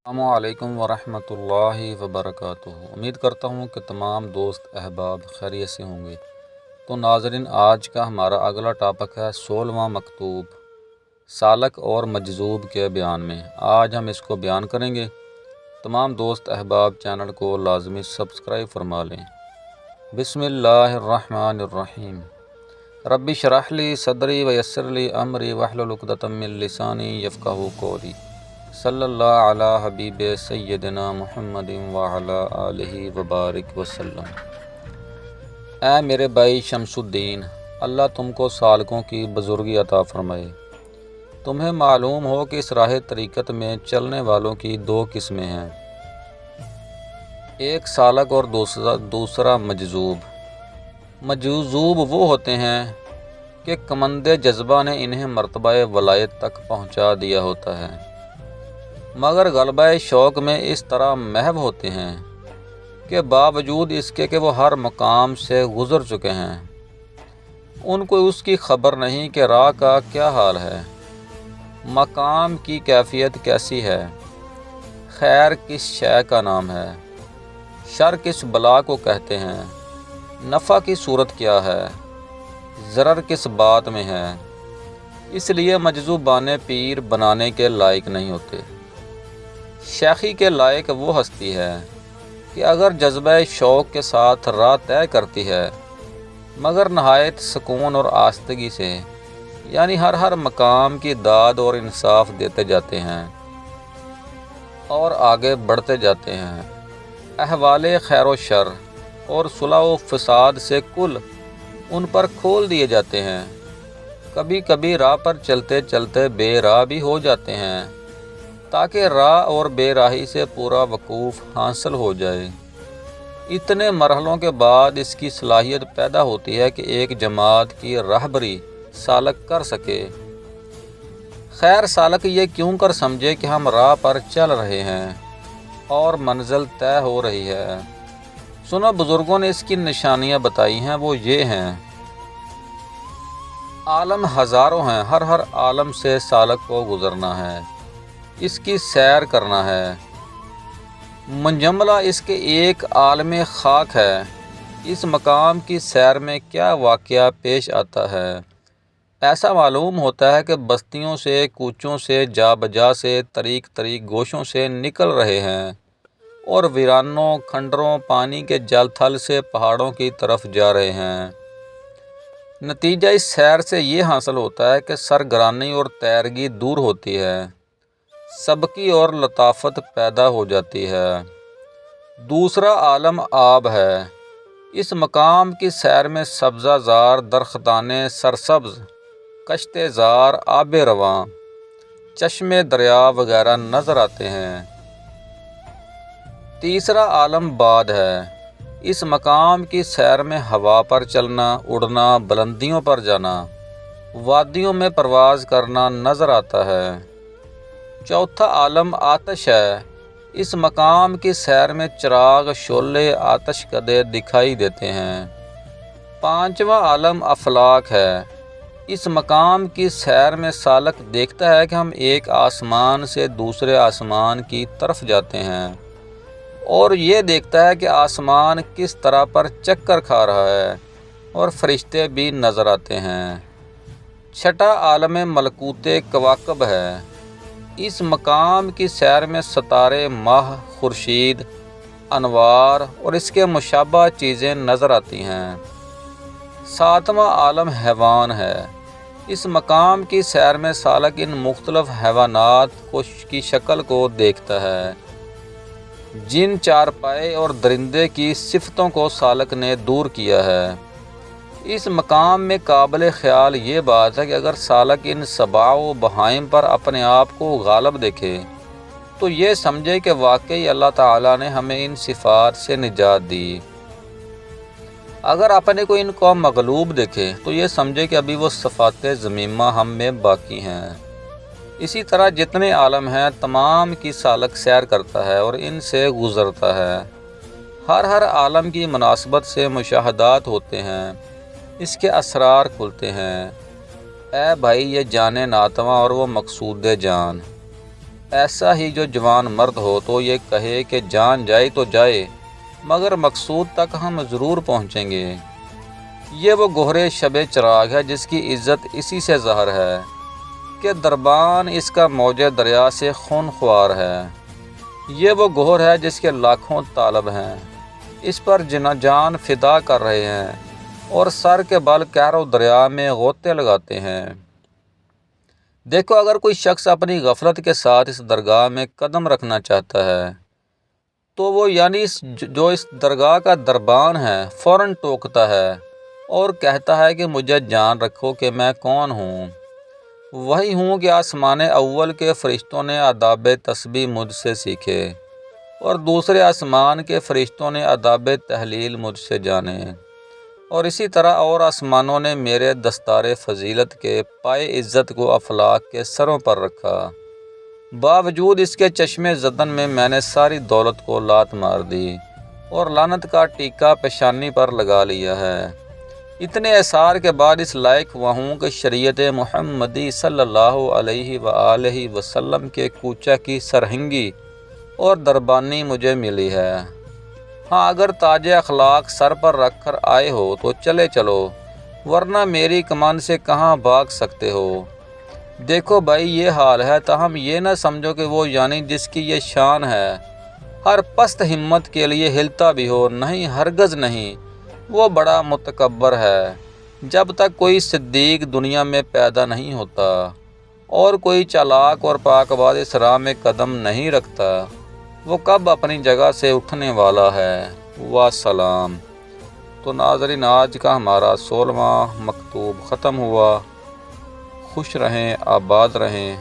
السلام علیکم ورحمۃ اللہ وبرکاتہ۔ امید کرتا ہوں کہ تمام دوست احباب خیریت سے ہوں گے۔ تو ناظرین، آج کا ہمارا اگلا ٹاپک ہے 16واں مکتوب سالک اور مجذوب کے بیان میں۔ آج ہم اس کو بیان کریں گے۔ تمام دوست احباب چینل کو لازمی سبسکرائب فرما لیں۔ بسم اللہ الرحمن الرحیم۔ رب اشرح لی صدری ویسر لی امری واحلل عقدۃ من لسانی یفقہوا قولی۔ صلی اللہ علی حبیب سیدنا محمد وعلی آلہ وبارک وسلم۔ اے میرے بھائی شمس الدین، اللہ تم کو سالکوں کی بزرگی عطا فرمائے۔ تمہیں معلوم ہو کہ اس راہ طریقت میں چلنے والوں کی دو قسمیں ہیں، ایک سالک اور دوسرا مجذوب۔ مجذوب وہ ہوتے ہیں کہ کمند جذبہ نے انہیں مرتبہ ولایت تک پہنچا دیا ہوتا ہے، مگر غلبہ شوق میں اس طرح محو ہوتے ہیں کہ باوجود اس کے کہ وہ ہر مقام سے گزر چکے ہیں، ان کو اس کی خبر نہیں کہ راہ کا کیا حال ہے، مقام کی کیفیت کیسی ہے، خیر کس شے کا نام ہے، شر کس بلا کو کہتے ہیں، نفع کی صورت کیا ہے، ضرر کس بات میں ہے۔ اس لیے مجذوبان پیر بنانے کے لائق نہیں ہوتے۔ شیخی کے لائق وہ ہستی ہے کہ اگر جذبہ شوق کے ساتھ راہ طے کرتی ہے، مگر نہایت سکون اور آستگی سے، یعنی ہر مقام کی داد اور انصاف دیتے جاتے ہیں اور آگے بڑھتے جاتے ہیں۔ احوال خیر و شر اور صلح و فساد سے کل ان پر کھول دیے جاتے ہیں۔ کبھی کبھی راہ پر چلتے چلتے بے راہ بھی ہو جاتے ہیں تاکہ راہ اور بے راہی سے پورا وقوف حاصل ہو جائے۔ اتنے مرحلوں کے بعد اس کی صلاحیت پیدا ہوتی ہے کہ ایک جماعت کی رہبری سالک کر سکے۔ خیر سالک یہ کیوں کر سمجھے کہ ہم راہ پر چل رہے ہیں اور منزل طے ہو رہی ہے۔ سنو، بزرگوں نے اس کی نشانیاں بتائی ہیں، وہ یہ ہیں۔ عالم ہزاروں ہیں، ہر عالم سے سالک کو گزرنا ہے، اس کی سیر کرنا ہے۔ منجملہ اس کے ایک عالم خاک ہے، اس مقام کی سیر میں کیا واقعہ پیش آتا ہے۔ ایسا معلوم ہوتا ہے کہ بستیوں سے، کوچوں سے، جا بجا سے، طریق گوشوں سے نکل رہے ہیں اور ویرانوں، کھنڈروں، پانی کے جل تھل سے پہاڑوں کی طرف جا رہے ہیں۔ نتیجہ اس سیر سے یہ حاصل ہوتا ہے کہ سرگرانی اور تیرگی دور ہوتی ہے، سبکی اور لطافت پیدا ہو جاتی ہے۔ دوسرا عالم آب ہے۔ اس مقام کی سیر میں سبزہ زار درختانے سرسبز، کشتے زار آب رواں، چشمے دریا وغیرہ نظر آتے ہیں۔ تیسرا عالم باد ہے۔ اس مقام کی سیر میں ہوا پر چلنا، اڑنا، بلندیوں پر جانا، وادیوں میں پرواز کرنا نظر آتا ہے۔ چوتھا عالم آتش ہے۔ اس مقام کی سیر میں چراغ، شعلے، آتش کدے دکھائی دیتے ہیں۔ پانچواں عالم افلاک ہے۔ اس مقام کی سیر میں سالک دیکھتا ہے کہ ہم ایک آسمان سے دوسرے آسمان کی طرف جاتے ہیں، اور یہ دیکھتا ہے کہ آسمان کس طرح پر چکر کھا رہا ہے اور فرشتے بھی نظر آتے ہیں۔ چھٹا عالم ملکوت کواکب ہے۔ اس مقام کی سیر میں ستارے، ماہ، خورشید، انوار اور اس کے مشابہ چیزیں نظر آتی ہیں۔ ساتواں عالم حیوان ہے۔ اس مقام کی سیر میں سالک ان مختلف حیوانات کی شکل کو دیکھتا ہے۔ جن چارپائے اور درندے کی صفتوں کو سالک نے دور کیا ہے۔ اس مقام میں قابل خیال یہ بات ہے کہ اگر سالک ان سباع و بہائم پر اپنے آپ کو غالب دیکھے تو یہ سمجھے کہ واقعی اللہ تعالیٰ نے ہمیں ان صفات سے نجات دی۔ اگر اپنے کو ان کو مغلوب دیکھے تو یہ سمجھے کہ ابھی وہ صفات ذمیمہ ہم میں باقی ہیں۔ اسی طرح جتنے عالم ہیں تمام کی سالک سیر کرتا ہے اور ان سے گزرتا ہے۔ ہر عالم کی مناسبت سے مشاہدات ہوتے ہیں، اس کے اسرار کھلتے ہیں۔ اے بھائی، یہ جان ناتواں اور وہ مقصود جان۔ ایسا ہی جو جوان مرد ہو تو یہ کہے کہ جان جائے تو جائے، مگر مقصود تک ہم ضرور پہنچیں گے۔ یہ وہ گہرے شب چراغ ہے جس کی عزت اسی سے ظاہر ہے کہ دربان اس کا موج دریا سے خون خوار ہے۔ یہ وہ گوہر ہے جس کے لاکھوں طالب ہیں، اس پر جان فدا کر رہے ہیں اور سر کے بل کہر و دریا میں غوطے لگاتے ہیں۔ دیکھو، اگر کوئی شخص اپنی غفلت کے ساتھ اس درگاہ میں قدم رکھنا چاہتا ہے تو وہ یعنی جو اس درگاہ کا دربان ہے فوراً ٹوکتا ہے اور کہتا ہے کہ مجھے جان رکھو کہ میں کون ہوں۔ وہی ہوں کہ آسمان اول کے فرشتوں نے آداب تسبیح مجھ سے سیکھے اور دوسرے آسمان کے فرشتوں نے آداب تحلیل مجھ سے جانے، اور اسی طرح اور آسمانوں نے میرے دستار فضیلت کے پائے عزت کو افلاک کے سروں پر رکھا۔ باوجود اس کے چشم زدن میں نے ساری دولت کو لات مار دی اور لعنت کا ٹیکہ پیشانی پر لگا لیا ہے۔ اتنے اثار کے بعد اس لائق ہوا ہوں کہ شریعت محمدی صلی اللہ علیہ وآلہ وسلم کے کوچہ کی سرہنگی اور دربانی مجھے ملی ہے۔ ہاں، اگر تاج اخلاق سر پر رکھ کر آئے ہو تو چلے چلو، ورنہ میری کمان سے کہاں بھاگ سکتے ہو۔ دیکھو بھائی، یہ حال ہے، تاہم یہ نہ سمجھو کہ وہ یعنی جس کی یہ شان ہے ہر پست ہمت کے لیے ہلتا بھی ہو، نہیں، ہرگز نہیں، وہ بڑا متکبر ہے۔ جب تک کوئی صدیق دنیا میں پیدا نہیں ہوتا اور کوئی چالاک اور پاک باز اس راہ میں قدم نہیں رکھتا، وہ کب اپنی جگہ سے اٹھنے والا ہے۔ والسلام۔ تو ناظرین، آج کا ہمارا 16واں مکتوب ختم ہوا۔ خوش رہیں، آباد رہیں۔